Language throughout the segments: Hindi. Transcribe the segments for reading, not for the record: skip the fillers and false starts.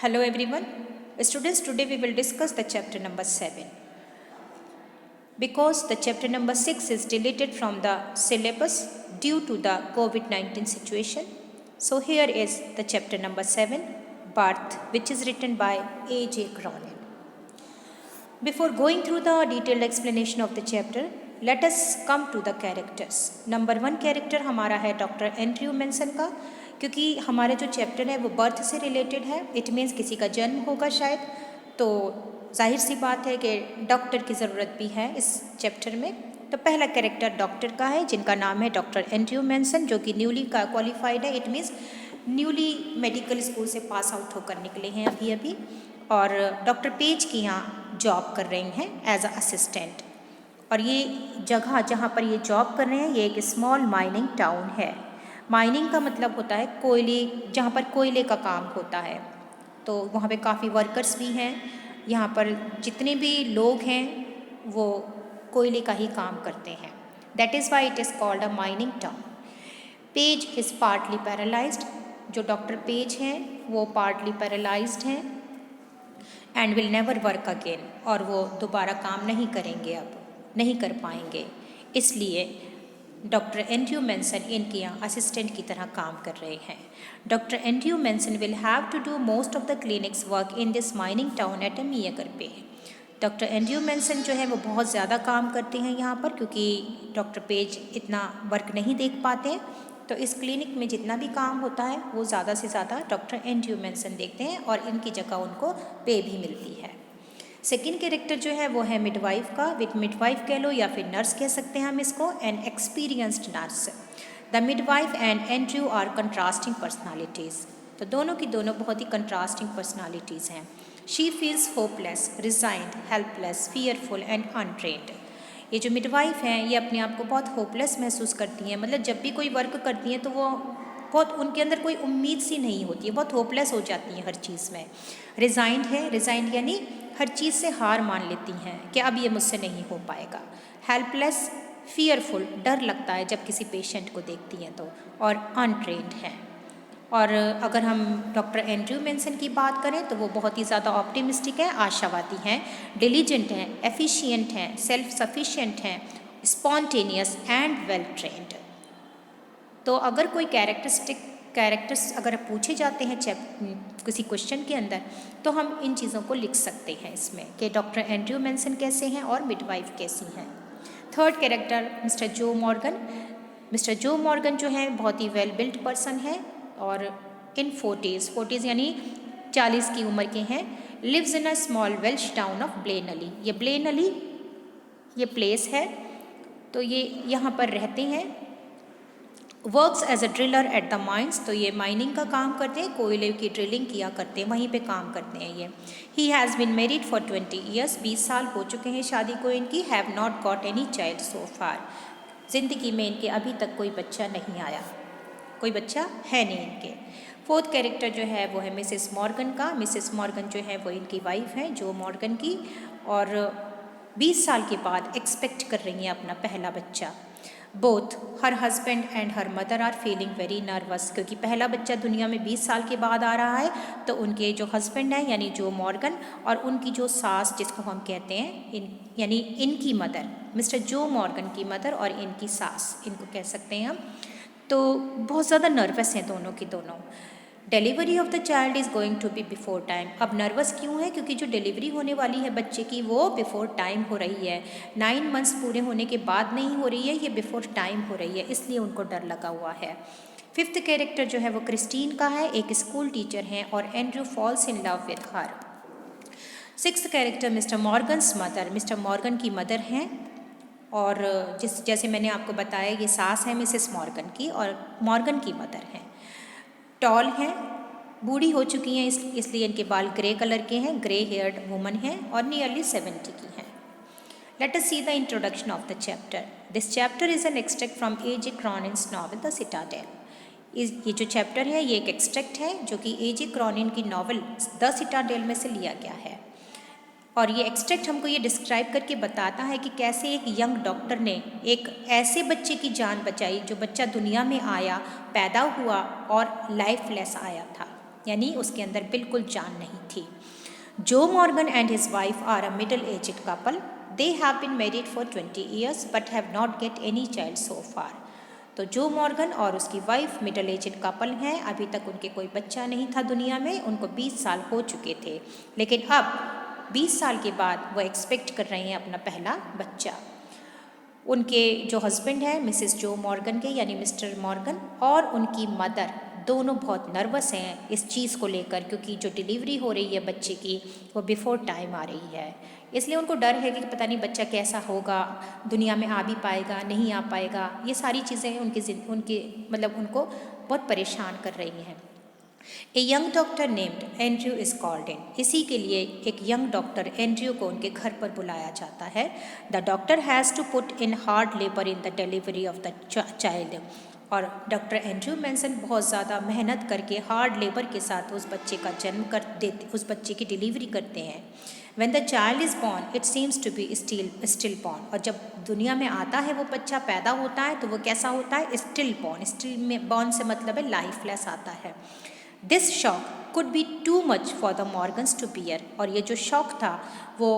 Hello everyone. Students, today we will discuss the chapter number 7. Because the chapter number 6 is deleted from the syllabus due to the COVID-19 situation. So here is the chapter number 7, Birth, which is written by A.J. Cronin. Before going through the detailed explanation of the chapter, let us come to the characters. Number 1 character हमारा है डॉक्टर एंड्रयू मेंसन का, क्योंकि हमारा जो चैप्टर है वो बर्थ से रिलेटेड है. इट मीन्स किसी का जन्म होगा शायद, तो जाहिर सी बात है कि डॉक्टर की ज़रूरत भी है इस चैप्टर में. तो पहला कैरेक्टर डॉक्टर का है जिनका नाम है डॉक्टर एंड्रयू मेंसन, जो कि न्यूली क्वालिफाइड है. It means newly medical school से पास आउट होकर निकले हैं अभी अभी, और डॉक्टर पेज की यहाँ जॉब कर रही हैं एज अ असिस्टेंट. और ये जगह जहाँ पर ये जॉब कर रहे हैं ये एक स्मॉल माइनिंग टाउन है. माइनिंग का मतलब होता है कोयले, जहाँ पर कोयले का काम होता है. तो वहाँ पे काफ़ी वर्कर्स भी हैं. यहाँ पर जितने भी लोग हैं वो कोयले का ही काम करते हैं. That is why it is called a mining town. Page is partly paralysed. जो डॉक्टर पेज हैं वो पार्टली पैरालाइज्ड हैं and will never work again. और वो दोबारा काम नहीं करेंगे, अब नहीं कर पाएंगे. इसलिए डॉक्टर एंड्रयू मेंसन इनके यहाँ असिस्टेंट की तरह काम कर रहे हैं. Doctor Andrew Manson will have to do most of the clinics work in this mining town at a meagre pay. Doctor Andrew Manson जो है वो बहुत ज़्यादा काम करते हैं यहाँ पर, क्योंकि डॉक्टर पेज इतना वर्क नहीं देख पाते. तो इस क्लिनिक में जितना भी काम होता है वो ज़्यादा से ज़्यादा डॉक्टर एंड्रयू मेंसन देखते हैं और इनकी जगह उनको पे भी मिलती है. सेकेंड कैरेक्टर जो है वो है मिडवाइफ का. विद मिडवाइफ कह लो या फिर नर्स कह सकते हैं हम इसको. An experienced nurse. The midwife and Andrew are contrasting personalities. तो दोनों की दोनों बहुत ही कंट्रास्टिंग पर्सनालिटीज़ हैं. She feels hopeless, resigned, helpless, fearful and untrained. ये जो मिडवाइफ हैं ये अपने आप को बहुत होपलेस महसूस करती हैं. मतलब जब भी कोई वर्क करती हैं तो वो बहुत, उनके अंदर कोई उम्मीद सी नहीं होती है, बहुत होपलेस हो जाती हैं हर चीज़ में. रिजाइंड है, रिजाइंड यानी हर चीज़ से हार मान लेती हैं कि अब ये मुझसे नहीं हो पाएगा. हेल्पलेस, फियरफुल, डर लगता है जब किसी पेशेंट को देखती हैं तो. और अनट्रेन्ड हैं. और अगर हम डॉक्टर एंड्रयू मेंसन की बात करें तो वो बहुत ही ज़्यादा ऑप्टिमिस्टिक है, आशावादी हैं, डिलीजेंट हैं, एफिशिएंट हैं, सेल्फ सफिशिएंट हैं, स्पॉन्टेनियस एंड वेल ट्रेंड. तो अगर कोई कैरेक्टर्स अगर पूछे जाते हैं किसी क्वेश्चन के अंदर तो हम इन चीज़ों को लिख सकते हैं इसमें कि डॉक्टर एंड्रयू मेंसन कैसे हैं और मिडवाइफ कैसी हैं. Third character mister Joe Morgan. Mister Joe Morgan जो है बहुत ही वेल बिल्ट पर्सन है और इन 40s यानी 40 की उम्र के हैं. Lives in a small Welsh town of Blaenelly. ये ब्लेनली ये प्लेस है, तो ये यहाँ पर रहते हैं. Works as a driller at the mines. तो ये माइनिंग का काम करते हैं, कोयले की ड्रिलिंग किया करते हैं, वहीं पे काम करते हैं ये. He has been married for 20 years. 20 साल हो चुके हैं शादी को इनकी. Have not got any child so far. ज़िंदगी में इनके अभी तक कोई बच्चा नहीं आया, कोई बच्चा है नहीं इनके. फोर्थ कैरेक्टर जो है वो है मिसेस मॉर्गन का. मिसेस मॉर्गन जो है वो इनकी वाइफ है जो मॉर्गन की, और 20 साल के बाद एक्सपेक्ट कर रही हैं अपना पहला बच्चा. Both her husband and her mother are feeling very nervous. क्योंकि पहला बच्चा दुनिया में 20 साल के बाद आ रहा है, तो उनके जो हस्बैंड हैं यानी जो मॉर्गन और उनकी जो सास जिसको हम कहते हैं यानी इनकी मदर, मिस्टर जो मॉर्गन की मदर और इनकी सास, इनको कह सकते हैं हम, तो बहुत ज़्यादा नर्वस हैं दोनों की दोनों. Delivery of the child is going to be before time. अब नर्वस क्यों है? क्योंकि जो डिलीवरी होने वाली है बच्चे की वो बिफोर टाइम हो रही है. 9 months पूरे होने के बाद नहीं हो रही है, ये बिफोर टाइम हो रही है, इसलिए उनको डर लगा हुआ है. फिफ्थ कैरेक्टर जो है वो क्रिस्टीन का है. एक स्कूल टीचर हैं और Andrew falls in love with her. Sixth character mister Morgan's mother. Mister Morgan की मदर हैं, और जैसे मैंने आपको बताया ये सास है मिसेस मॉर्गन की और मॉर्गन की मदर हैं. टॉल हैं, बूढ़ी हो चुकी हैं इसलिए इनके बाल ग्रे कलर के हैं, ग्रे हेयर्ड वुमन हैं और नियरली 70 की हैं. Late us see the introduction of the chapter. This chapter is an extract from A.J. Cronin's novel the Citadel. ये जो चैप्टर है ये एक एक्सट्रैक्ट है जो कि A.J. Cronin की नॉवल द सिटाडेल में से लिया गया है. और ये एक्सट्रैक्ट हमको ये डिस्क्राइब करके बताता है कि कैसे एक यंग डॉक्टर ने एक ऐसे बच्चे की जान बचाई जो बच्चा दुनिया में आया, पैदा हुआ और लाइफलेस आया था. यानी उसके अंदर बिल्कुल जान नहीं थी। Joe Morgan and his wife are a middle aged couple, they have been married for 20 years but have not get any child so far. तो जो मॉर्गन और उसकी वाइफ मिडल एज्ड कपल हैं, अभी तक उनके कोई बच्चा नहीं था दुनिया में, उनको 20 साल हो चुके थे, लेकिन अब 20 साल के बाद वो एक्सपेक्ट कर रहे हैं अपना पहला बच्चा। उनके जो हस्बैंड हैं मिसेस जो मॉर्गन के यानी मिस्टर मॉर्गन और उनकी मदर दोनों बहुत नर्वस हैं इस चीज़ को लेकर, क्योंकि जो डिलीवरी हो रही है बच्चे की वो बिफोर टाइम आ रही है, इसलिए उनको डर है कि पता नहीं बच्चा कैसा होगा, दुनिया में आ भी पाएगा नहीं आ पाएगा। ये सारी चीज़ें उनके मतलब उनको बहुत परेशान कर रही हैं। A young doctor named Andrew is called in, इसी के लिए एक यंग डॉक्टर एंड्रयू को उनके घर पर बुलाया जाता है। The doctor has to put in hard labour in the delivery of the child, और डॉक्टर एंड्रयू मेंसन बहुत ज़्यादा मेहनत करके हार्ड लेबर के साथ उस बच्चे का जन्म कर देते, उस बच्चे की डिलीवरी करते हैं। When the child is born, it seems to be still born, और जब दुनिया में आता है वो बच्चा पैदा होता है तो वो कैसा होता है, स्टिल बॉर्न। स्टिल में बॉर्न से मतलब है लाइफलेस आता है। This shock could be too much for the Morgans to bear, और ये जो शॉक था वो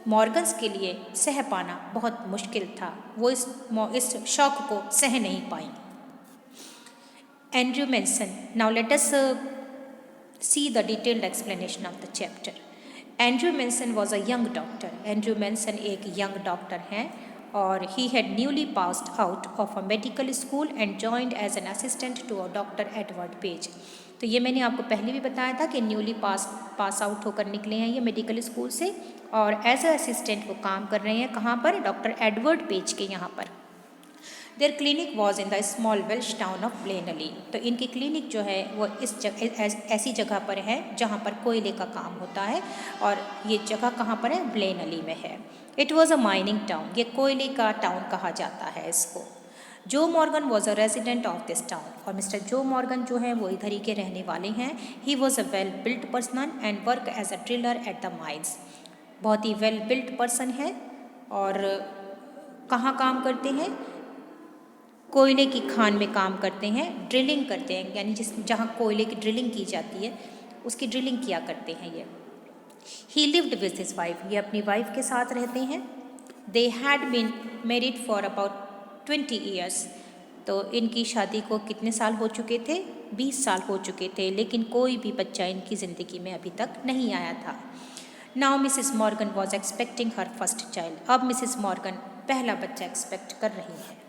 मॉर्गन्स के लिए सह पाना बहुत मुश्किल था, वो इस शॉक को सह नहीं पाई। Andrew Manson, now let us see the detailed explanation of the chapter. Andrew Manson was a young doctor. Andrew Manson एक यंग डॉक्टर हैं और he had newly passed out of a medical school and joined as an assistant to a doctor Edward Page. तो ये मैंने आपको पहले भी बताया था कि न्यूली पास आउट होकर निकले हैं ये मेडिकल स्कूल से, और एज अ असिस्टेंट वो काम कर रहे हैं कहाँ पर, डॉक्टर एडवर्ड पेज के यहाँ पर। Their clinic was in the small Welsh town of Blaenelly, तो इनकी क्लिनिक जो है वो ऐसी जगह पर है जहाँ पर कोयले का काम होता है, और ये जगह कहाँ पर है, ब्लेनली में है। It was a mining town, ये कोयले का टाउन कहा जाता है इसको। Joe Morgan was a resident of this town, और मिस्टर जो मॉर्गन जो है वो इधर ही के रहने वाले हैं। He was a well built person and work as a driller at the mines, बहुत ही वेल बिल्ट पर्सन है और कहाँ काम करते हैं, कोयले की खान में काम करते हैं, ड्रिलिंग करते हैं, यानी जहाँ कोयले की ड्रिलिंग की जाती है उसकी ड्रिलिंग किया करते हैं ये। He lived with his wife, ये अपनी वाइफ के साथ रहते हैं। They had been married for about 20 years, तो इनकी शादी को कितने साल हो चुके थे, 20 साल हो चुके थे, लेकिन कोई भी बच्चा इनकी ज़िंदगी में अभी तक नहीं आया था। Now Mrs Morgan was expecting her first child, अब मिसिस मॉर्गन पहला बच्चा एक्सपेक्ट कर रही है।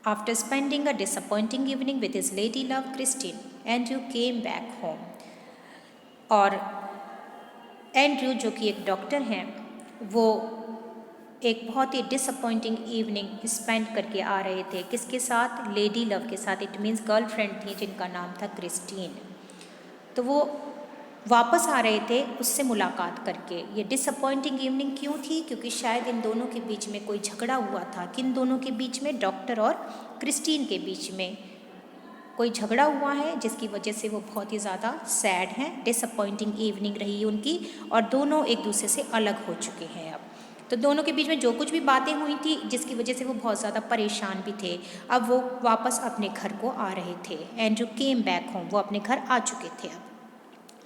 After spending a disappointing evening with his lady love Christine, Andrew came back home. और एंड्रयू जो कि एक डॉक्टर हैं वो एक बहुत ही डिसअपॉइंटिंग इवनिंग स्पेंड करके आ रहे थे, किसके साथ, लेडी लव के साथ। इट मीन्स गर्लफ्रेंड थी जिनका नाम था क्रिस्टीन। तो वो वापस आ रहे थे उससे मुलाकात करके। ये डिसअपॉइंटिंग इवनिंग क्यों थी, क्योंकि शायद इन दोनों के बीच में कोई झगड़ा हुआ था। किन दोनों के बीच में, डॉक्टर और क्रिस्टीन के बीच में कोई झगड़ा हुआ है, जिसकी वजह से वो बहुत ही ज़्यादा सैड हैं। डिसअपॉइंटिंग इवनिंग रही उनकी और दोनों एक दूसरे से अलग हो चुके हैं अब। तो दोनों के बीच में जो कुछ भी बातें हुई थी जिसकी वजह से वो बहुत ज़्यादा परेशान भी थे, अब वो वापस अपने घर को आ रहे थे। एंड्रयू केम बैक होम, वो अपने घर आ चुके थे। अब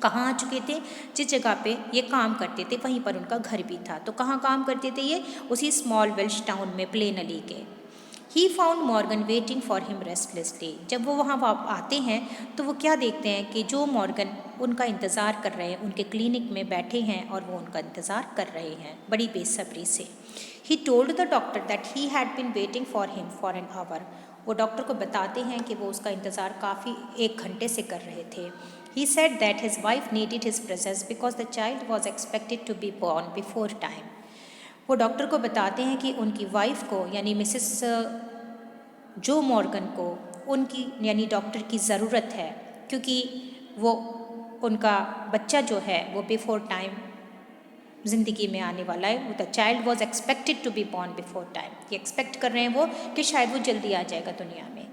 कहाँ आ चुके थे, जिस जगह पे ये काम करते थे वहीं पर उनका घर भी था। तो कहाँ काम करते थे ये, उसी स्मॉल वेल्श टाउन में, ब्लेनली के। He found Morgan waiting for him restlessly, जब वो वहाँ आते हैं तो वो क्या देखते हैं कि जो मॉर्गन उनका इंतज़ार कर रहे हैं, उनके क्लिनिक में बैठे हैं और वो उनका इंतज़ार कर रहे हैं बड़ी बेसब्री से। He told the doctor that he had been waiting for him for an hour, वो डॉक्टर को बताते हैं कि वो उसका इंतज़ार काफ़ी 1 घंटे से कर रहे थे। He said that his wife needed his presence because the child was expected to be born before time. वो डॉक्टर को बताते हैं कि उनकी वाइफ को यानी मिसेस जो मॉर्गन को उनकी यानी डॉक्टर की ज़रूरत है, क्योंकि वो उनका बच्चा जो है वो बिफोर टाइम ज़िंदगी में आने वाला है। The child was expected to be born before time, ये एक्सपेक्ट कर रहे हैं वो कि शायद वो जल्दी आ जाएगा दुनिया में।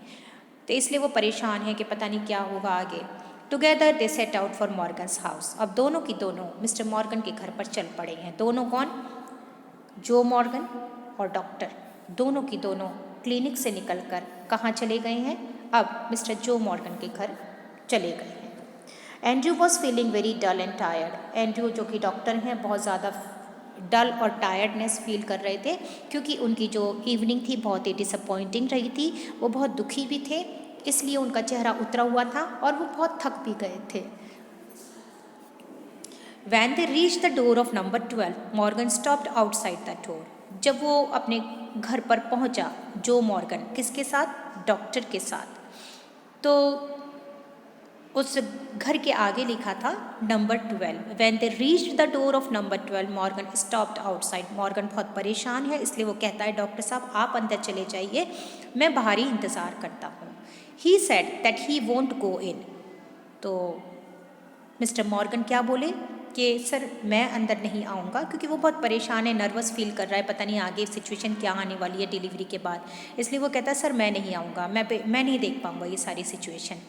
तो इसलिए वो परेशान है कि पता नहीं क्या होगा आगे। Together they set out for Morgan's house, अब दोनों की दोनों मिस्टर मॉर्गन के घर पर चल पड़े हैं। दोनों कौन, जो मॉर्गन और डॉक्टर, दोनों की दोनों क्लिनिक से निकलकर कहाँ चले गए हैं, अब मिस्टर जो मॉर्गन के घर चले गए हैं। Andrew was feeling very dull and tired. Andrew जो कि डॉक्टर हैं बहुत ज़्यादा डल और टायर्डनेस फील कर रहे थे, क्योंकि उनकी जो इवनिंग थी बहुत ही डिसअपॉइंटिंग रही थी। वो बहुत दुखी भी थे, इसलिए उनका चेहरा उतरा हुआ था और वो बहुत थक भी गए थे। When they reached the door of number 12, Morgan stopped outside the door. जब वो अपने घर पर पहुंचा, जो मॉर्गन किसके साथ? डॉक्टर के साथ। तो उस घर के आगे लिखा था number 12। When they reached the door of number 12, Morgan stopped outside. Morgan बहुत परेशान है, इसलिए वो कहता है डॉक्टर साहब आप अंदर चले जाइए, मैं बाहर ही इंतज़ार करता हूँ। He said that he won't go in. तो मिस्टर मॉर्गन क्या बोले कि सर मैं अंदर नहीं आऊँगा, क्योंकि वो बहुत परेशान है, नर्वस फील कर रहा है, पता नहीं आगे सिचुएशन क्या आने वाली है डिलीवरी के बाद, इसलिए वो कहता है सर मैं नहीं आऊँगा, मैं नहीं देख पाऊँगा ये सारी situation.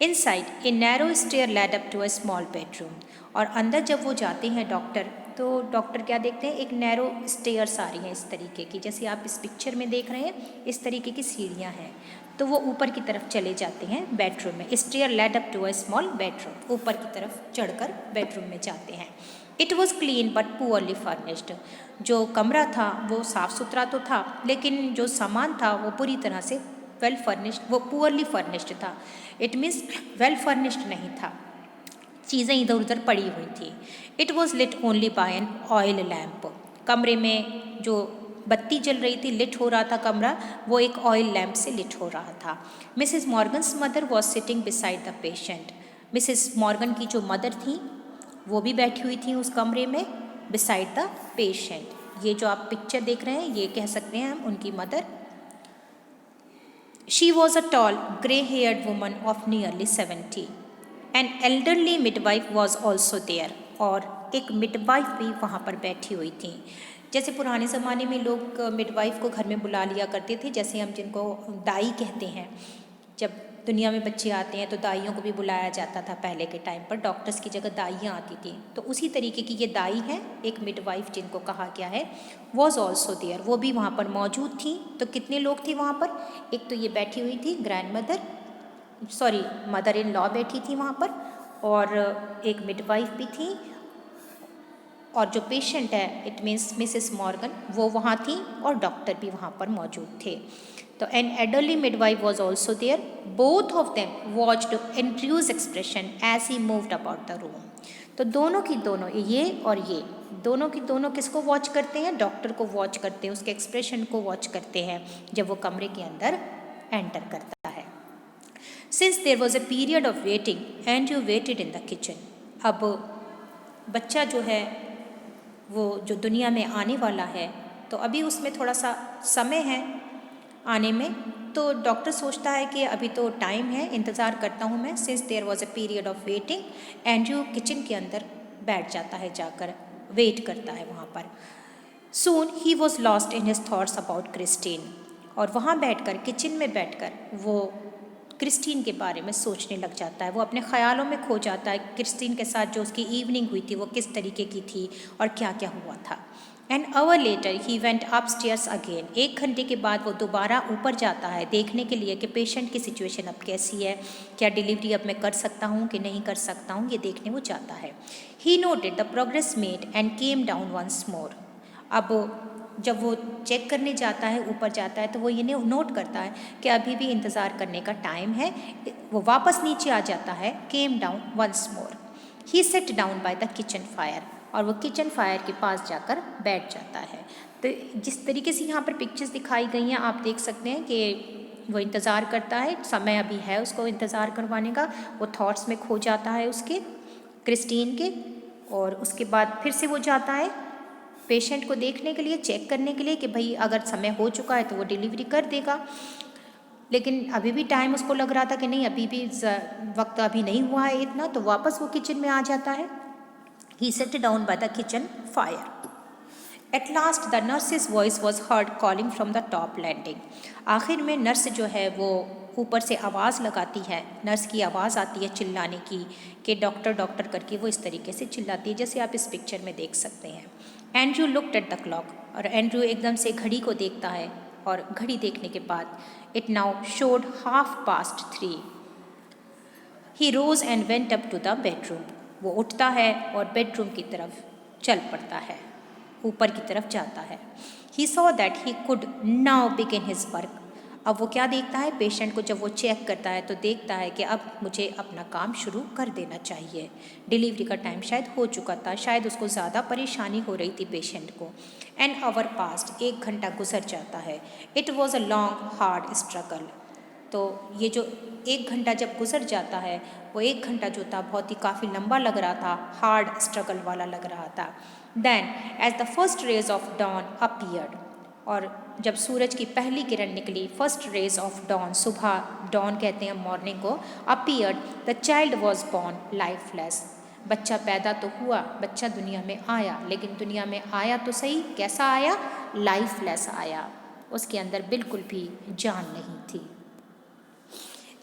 Inside a narrow stair led up to a small bedroom. और अंदर जब वो जाते हैं डॉक्टर, तो डॉक्टर क्या देखते हैं? एक नैरो स्टेयर्स आ रही हैं इस तरीके की, जैसे आप इस पिक्चर में देख रहे हैं, इस तरीके की सीढ़ियाँ हैं। तो वो ऊपर की तरफ चले जाते हैं बेडरूम में। Stair led up to a small bedroom, ऊपर की तरफ चढ़कर बेडरूम में जाते हैं। It was clean but poorly furnished. जो कमरा था वो साफ़ सुथरा तो था, लेकिन जो सामान था वो पूरी तरह से वेल फर्निश्ड, वो पुअरली फर्निश्ड था। इट मीन्स वेल फर्निश्ड नहीं था, चीज़ें इधर उधर पड़ी हुई थी। It was lit only by an oil lamp. कमरे में जो बत्ती जल रही थी, लिट हो रहा था कमरा, वो एक ऑयल लैम्प से लिट हो रहा था। Mrs Morgan's mother was sitting beside the patient. Mrs Morgan की जो मदर थी वो भी बैठी हुई थी उस कमरे में, बिसाइड द पेशेंट। ये जो आप पिक्चर देख रहे हैं ये कह सकते हैं हम उनकी mother. She was a tall grey haired woman of nearly 70। An elderly midwife was also there. और एक मिडवाइफ भी वहाँ पर बैठी हुई थी। जैसे पुराने ज़माने में लोग मिडवाइफ को घर में बुला लिया करते थे, जैसे हम जिनको दाई कहते हैं। जब दुनिया में बच्चे आते हैं तो दाइयों को भी बुलाया जाता था पहले के टाइम पर, डॉक्टर्स की जगह दाइयाँ आती थी। तो उसी तरीके की ये दाई है, एक मिडवाइफ जिनको कहा गया है, वॉज ऑल्सो देयर, वो भी वहाँ पर मौजूद थी। तो कितने लोग थे वहाँ पर? एक तो ये बैठी हुई थी grand mother, sorry mother in law बैठी थी वहाँ पर, और एक मिडवाइफ भी थी, और जो पेशेंट है इट मीन्स मिसेस मॉर्गन वो वहाँ थी, और डॉक्टर भी वहाँ पर मौजूद थे। तो an elderly midwife was also there. Both of them watched Andrew's expression as he moved about the room. तो दोनों की दोनों, ये और ये दोनों की दोनों किसको वॉच करते हैं? डॉक्टर को वॉच करते हैं, उसके एक्सप्रेशन को वॉच करते हैं जब वो कमरे के अंदर एंटर करता है। Since there was a period of waiting, Andrew waited in the kitchen. अब बच्चा जो है वो जो दुनिया में आने वाला है, तो अभी उसमें थोड़ा सा समय है आने में, तो डॉक्टर सोचता है कि अभी तो टाइम है, इंतज़ार करता हूँ मैं। Since there was a period of waiting, Andrew kitchen के अंदर बैठ जाता है, जाकर वेट करता है वहाँ पर। Soon he was lost in his thoughts about Christine. और वहाँ बैठकर, किचन में बैठकर वो क्रिस्टीन के बारे में सोचने लग जाता है, वो अपने ख़्यालों में खो जाता है। क्रिस्टीन के साथ जो उसकी इवनिंग हुई थी वो किस तरीके की थी और क्या क्या हुआ था। An hour later he went upstairs again. 1 घंटे के बाद वो दोबारा ऊपर जाता है देखने के लिए कि पेशेंट की सिचुएशन अब कैसी है, क्या डिलीवरी अब मैं कर सकता हूँ कि नहीं कर सकता हूँ, ये देखने वो जाता है। He noted the progress made and came down once more. अब जब वो चेक करने जाता है, ऊपर जाता है, तो वो ये नोट करता है कि अभी भी इंतज़ार करने का टाइम है। वो वापस नीचे आ जाता है, came down once more. He sat down by the kitchen fire. और वो किचन फायर के पास जाकर बैठ जाता है। तो जिस तरीके से यहाँ पर पिक्चर्स दिखाई गई हैं आप देख सकते हैं कि वो इंतज़ार करता है, समय अभी है उसको इंतज़ार करवाने का, वो थॉट्स में खो जाता है उसके, क्रिस्टीन के। और उसके बाद फिर से वो जाता है पेशेंट को देखने के लिए, चेक करने के लिए कि भाई अगर समय हो चुका है तो वो डिलीवरी कर देगा, लेकिन अभी भी टाइम उसको लग रहा था कि नहीं अभी भी वक्त अभी नहीं हुआ है इतना, तो वापस वो किचन में आ जाता है। He sat down by the kitchen fire. At last the nurse's voice was heard calling from the top landing. आखिर में नर्स जो है वो ऊपर से आवाज़ लगाती है, नर्स की आवाज़ आती है चिल्लाने की कि डॉक्टर डॉक्टर करके वो इस तरीके से चिल्लाती है जैसे आप इस पिक्चर में देख सकते हैं। Andrew looked at the clock. और एंड्रयू एकदम से घड़ी को देखता है, और घड़ी देखने के बाद it now showed 3:30। He rose and went up to the bedroom. वो उठता है और बेडरूम की तरफ चल पड़ता है, ऊपर की तरफ जाता है। He saw that he could now begin his work. अब वो क्या देखता है, पेशेंट को जब वो चेक करता है तो देखता है कि अब मुझे अपना काम शुरू कर देना चाहिए। डिलीवरी का टाइम शायद हो चुका था, शायद उसको ज़्यादा परेशानी हो रही थी पेशेंट को। एन आवर पास्ट, 1 घंटा गुजर जाता है। It was a long hard struggle. तो ये जो 1 घंटा जब गुजर जाता है, वो 1 घंटा जो था बहुत ही काफ़ी लंबा लग रहा था, हार्ड स्ट्रगल वाला लग रहा था। Then as the first rays of dawn appeared, और जब सूरज की पहली किरण निकली, फर्स्ट रेज ऑफ डॉन, सुबह, डॉन कहते हैं मॉर्निंग को, appeared the child was born lifeless. बच्चा पैदा तो हुआ, बच्चा दुनिया में आया, लेकिन दुनिया में आया तो सही, कैसा आया, लाइफलेस आया, उसके अंदर बिल्कुल भी जान नहीं थी।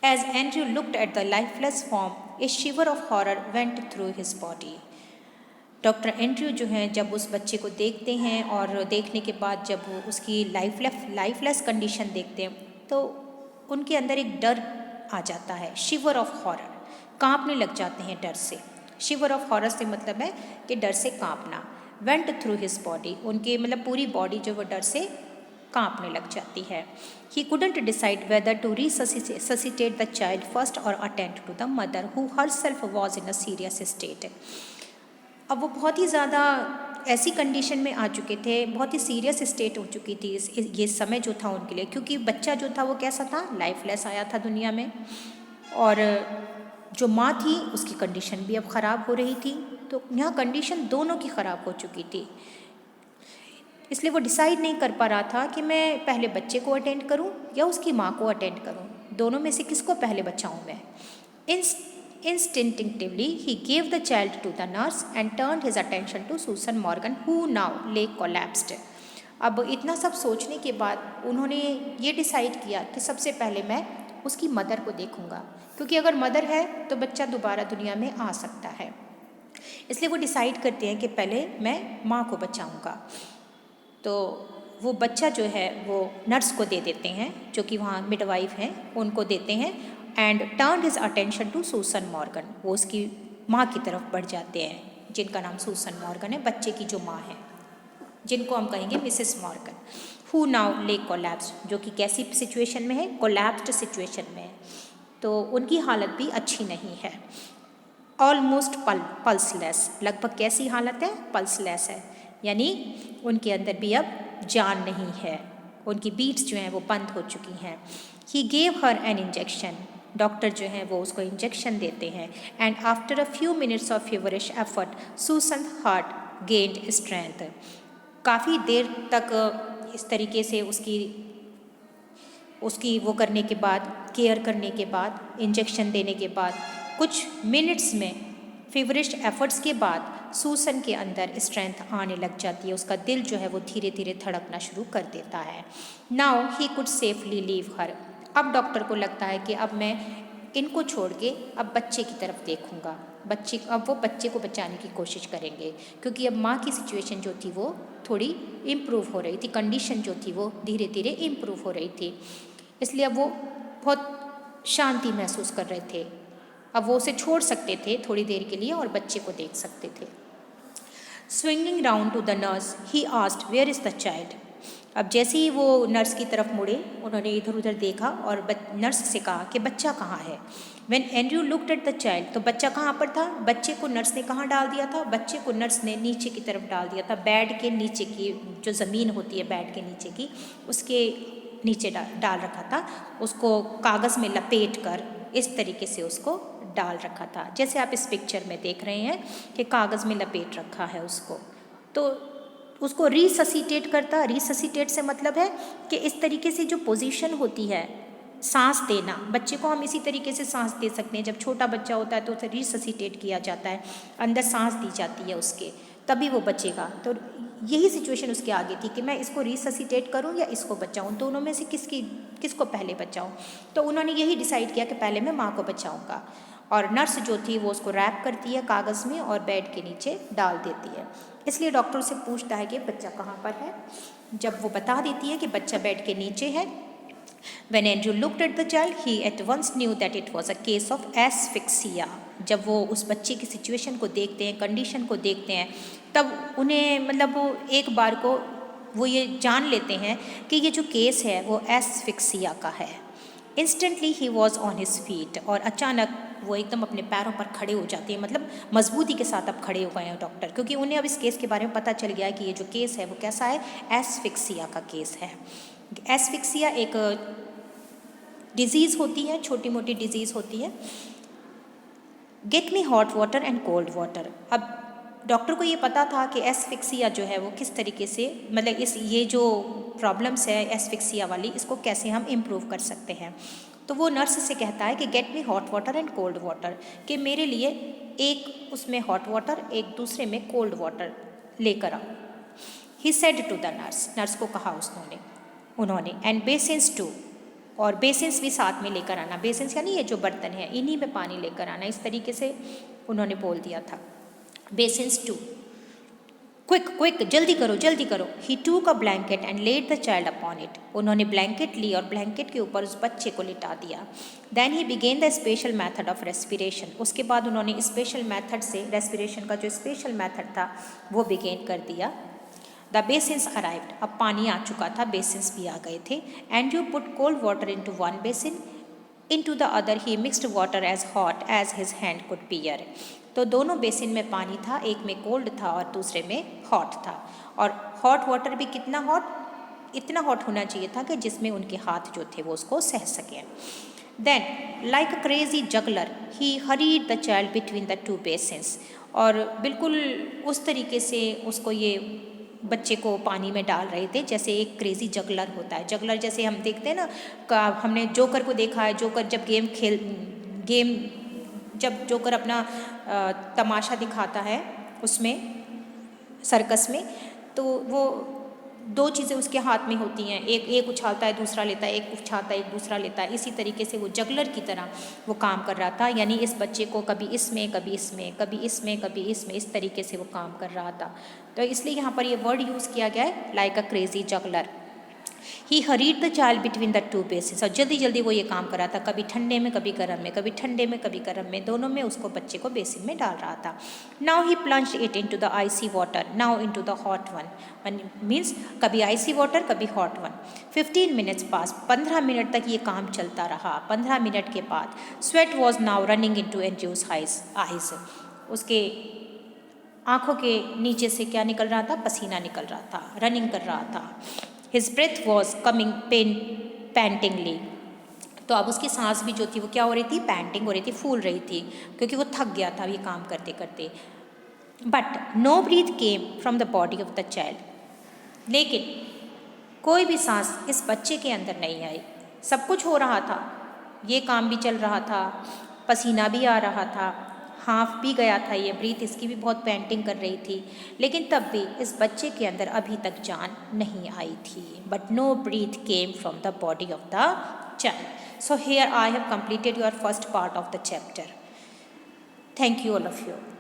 As Andrew looked at the lifeless form, a shiver of horror went through his body. Doctor Andrew जो हैं जब उस बच्चे को देखते हैं और देखने के बाद जब वो उसकी लाइफलेस कंडीशन देखते हैं तो उनके अंदर एक डर आ जाता है, शिवर ऑफ हॉरर, कांपने लग जाते हैं डर से। शिवर ऑफ हॉरर से मतलब है कि डर से कांपना। वेंट थ्रू हिज बॉडी, उनके मतलब पूरी बॉडी जो वो डर से कांपने लग जाती है। He couldn't decide whether to resuscitate the child first or attend to the mother who herself was in a serious state. अब वो बहुत ही ज़्यादा ऐसी कंडीशन में आ चुके थे, बहुत ही सीरियस स्टेट हो चुकी थी ये समय जो था उनके लिए, क्योंकि बच्चा जो था वो कैसा था, लाइफलेस आया था दुनिया में, और जो माँ थी उसकी कंडीशन भी अब ख़राब हो रही थी। तो यहाँ कंडीशन दोनों की ख़राब हो चुकी थी, इसलिए वो डिसाइड नहीं कर पा रहा था कि मैं पहले बच्चे को अटेंड करूं या उसकी माँ को अटेंड करूं, दोनों में से किसको पहले बचाऊं मैं। Instinctively, he gave the child to the nurse and turned his attention to Susan Morgan, who now lay collapsed. अब इतना सब सोचने के बाद उन्होंने ये डिसाइड किया कि सबसे पहले मैं उसकी मदर को देखूंगा, क्योंकि अगर मदर है तो बच्चा दोबारा दुनिया में आ सकता है। इसलिए वो डिसाइड करते हैं कि पहले मैं माँ को बचाऊंगा। तो वो बच्चा जो है वो नर्स को दे देते हैं, जो कि वहाँ मिडवाइफ हैं, उनको देते हैं। And turn his attention to Susan Morgan, वो उसकी माँ की तरफ बढ़ जाते हैं, जिनका नाम सूसन मॉर्गन है, बच्चे की जो माँ है, जिनको हम कहेंगे मिसेस मॉर्गन। हु नाउ ले कोलैप्स, जो कि कैसी सिचुएशन में है, कोलैप्स्ड सिचुएशन में है, तो उनकी हालत भी अच्छी नहीं है। ऑलमोस्ट पल्सलेस, लगभग कैसी हालत है, पल्सलेस है, यानी उनके अंदर भी अब जान नहीं है, उनकी बीट्स जो हैं वो बंद हो चुकी हैं। He gave her an injection, doctor जो हैं वो उसको इंजेक्शन देते हैं। And after a few minutes of feverish effort Susan heart gained strength, काफ़ी देर तक इस तरीके से उसकी वो करने के बाद, केयर करने के बाद, इंजेक्शन देने के बाद, कुछ मिनट्स में फेवरिश एफर्ट्स के बाद सूसन के अंदर स्ट्रेंथ आने लग जाती है, उसका दिल जो है वो धीरे धीरे धड़कना शुरू कर देता है। Now he could safely leave her, अब डॉक्टर को लगता है कि अब मैं इनको छोड़ के अब बच्चे की तरफ देखूंगा, अब वो बच्चे को बचाने की कोशिश करेंगे, क्योंकि अब माँ की सिचुएशन जो थी वो थोड़ी इम्प्रूव हो रही थी, कंडीशन जो थी वो धीरे धीरे इम्प्रूव हो रही थी, इसलिए अब वो बहुत शांति महसूस कर रहे थे। अब वो उसे छोड़ सकते थे थोड़ी देर के लिए और बच्चे को देख सकते थे। Swinging round to the nurse he asked where is the child, अब जैसे ही वो नर्स की तरफ मुड़े, उन्होंने इधर उधर देखा और नर्स से कहा कि बच्चा कहाँ है। When Andrew looked at the child, तो बच्चा कहाँ पर था, बच्चे को नर्स ने कहाँ डाल दिया था, बच्चे को नर्स ने नीचे की तरफ डाल दिया था, बेड के नीचे की जो ज़मीन होती है बेड के नीचे की, उसके नीचे डाल रखा था, उसको कागज़ में लपेट कर इस तरीके से उसको डाल रखा था, जैसे आप इस पिक्चर में देख रहे हैं कि कागज़ में लपेट रखा है उसको। तो उसको रिससिटेट करता, रिससिटेट से मतलब है कि इस तरीके से जो पोजीशन होती है, सांस देना, बच्चे को हम इसी तरीके से सांस दे सकते हैं, जब छोटा बच्चा होता है तो उसे रिससिटेट किया जाता है, अंदर सांस दी जाती है उसके, तभी वो बचेगा। तो यही सिचुएशन उसके आगे थी कि मैं इसको रिससिटेट करूं या इसको बचाऊं, दोनों में से किसको पहले बचाऊं। तो उन्होंने यही डिसाइड किया कि पहले मैं माँ को बचाऊंगा, और नर्स जो थी वो उसको रैप करती है कागज़ में और बेड के नीचे डाल देती है। इसलिए डॉक्टर से पूछता है कि बच्चा कहाँ पर है, जब वो बता देती है कि बच्चा बेड के नीचे है, When Andrew looked at the child, he at once knew that it was a case of asphyxia. जब वो उस बच्चे की सिचुएशन को देखते हैं, कंडीशन को देखते हैं, तब उन्हें मतलब वो एक बार को वो ये जान लेते हैं कि ये जो केस है वो एस्फिक्सिया का है। Instantly he was on his feet, और अचानक वो एकदम अपने पैरों पर खड़े हो जाते हैं, मतलब मजबूती के साथ अब खड़े हो गए हैं डॉक्टर, क्योंकि उन्हें अब इस केस के बारे में पता चल गया है कि ये जो केस है वो कैसा है, एस्फिक्सिया का केस है। एस्फिक्सिया एक डिजीज़ होती है, छोटी मोटी डिजीज़ होती है। Get me hot water and cold water. अब डॉक्टर को ये पता था कि एस्फिक्सिया जो है वो किस तरीके से, मतलब ये जो प्रॉब्लम्स है एस्फिक्सिया वाली, इसको कैसे हम इम्प्रूव कर सकते हैं। तो वो नर्स से कहता है कि get me hot water and cold water, कि मेरे लिए एक उसमें हॉट वाटर, एक दूसरे में कोल्ड वाटर लेकर आओ। He said to the nurse, nurse को कहा उन्होंने एंड बेसिन्स टू, और बेसिन्स भी साथ में लेकर आना। बेसिन्स यानी ये जो बर्तन है इन्हीं में पानी लेकर आना, इस तरीके से उन्होंने बोल दिया था। बेसिन्स टू, क्विक क्विक, जल्दी करो जल्दी करो। He took a blanket and laid the child upon it. उन्होंने ब्लैंकेट ली और ब्लैंकेट के ऊपर उस बच्चे को लिटा दिया। Then he began the special method of respiration. उसके बाद उन्होंने स्पेशल मैथड से, रेस्पिरेशन का जो स्पेशल मैथड था वो बिगेन कर दिया। द बेसिन्स अराइव्ड, अब पानी आ चुका था, बेसिन्स भी आ गए थे। Andrew put cold water into one basin, into the other he mixed water as hot as his hand could bear. तो दोनों बेसिन में पानी था, एक में कोल्ड था और दूसरे में हॉट था। और हॉट वाटर भी कितना हॉट, इतना हॉट होना चाहिए था कि जिसमें उनके हाथ जो थे वो उसको सह सकें। Then like a crazy juggler he hurried the child between the two basins, और बिल्कुल उस तरीके से उसको ये बच्चे को पानी में डाल रहे थे जैसे एक क्रेजी जगलर होता है। जगलर जैसे हम देखते हैं ना, हमने जोकर को देखा है, जोकर जब जब जोकर अपना तमाशा दिखाता है उसमें, सर्कस में, तो वो दो चीज़ें उसके हाथ में होती हैं, एक उछालता है दूसरा लेता है, एक उछालता है एक दूसरा लेता है। इसी तरीके से वो जगलर की तरह वो काम कर रहा था, यानी इस बच्चे को कभी इसमें कभी इसमें कभी इसमें कभी इसमें, इस तरीके से वो काम कर रहा था। तो इसलिए यहाँ पर ये वर्ड यूज़ किया गया है, like a crazy juggler. He hurried the child between the to basis, और जल्दी जल्दी वो ये काम कर रहा था, कभी ठंडे में कभी गर्म में, कभी ठंडे में कभी गर्म में, दोनों में उसको बच्चे को बेसिन में डाल रहा था। Now he plunged it into the icy water, now into the hot one, means कभी आइसी वाटर कभी hot one. 15 minutes pass, 15 minute तक ये काम चलता रहा। 15 मिनट के बाद sweat was now running into Andrew's eyes, उसके आंखों के नीचे से क्या निकल रहा था, पसीना निकल रहा था, रनिंग कर रहा था। His breath was coming pantingly, तो अब उसकी सांस भी जो थी वो क्या हो रही थी, पैंटिंग हो रही थी, फूल रही थी, क्योंकि वो थक गया था ये काम करते करते। But no breath came from the body of the child, लेकिन कोई भी सांस इस बच्चे के अंदर नहीं आई। सब कुछ हो रहा था, ये काम भी चल रहा था, पसीना भी आ रहा था, हाँफ भी गया था, ये ब्रीथ इसकी भी बहुत पेंटिंग कर रही थी, लेकिन तब भी इस बच्चे के अंदर अभी तक जान नहीं आई थी। But no breath came from the body of the child. So here I have completed your first part of the chapter. Thank you all of you.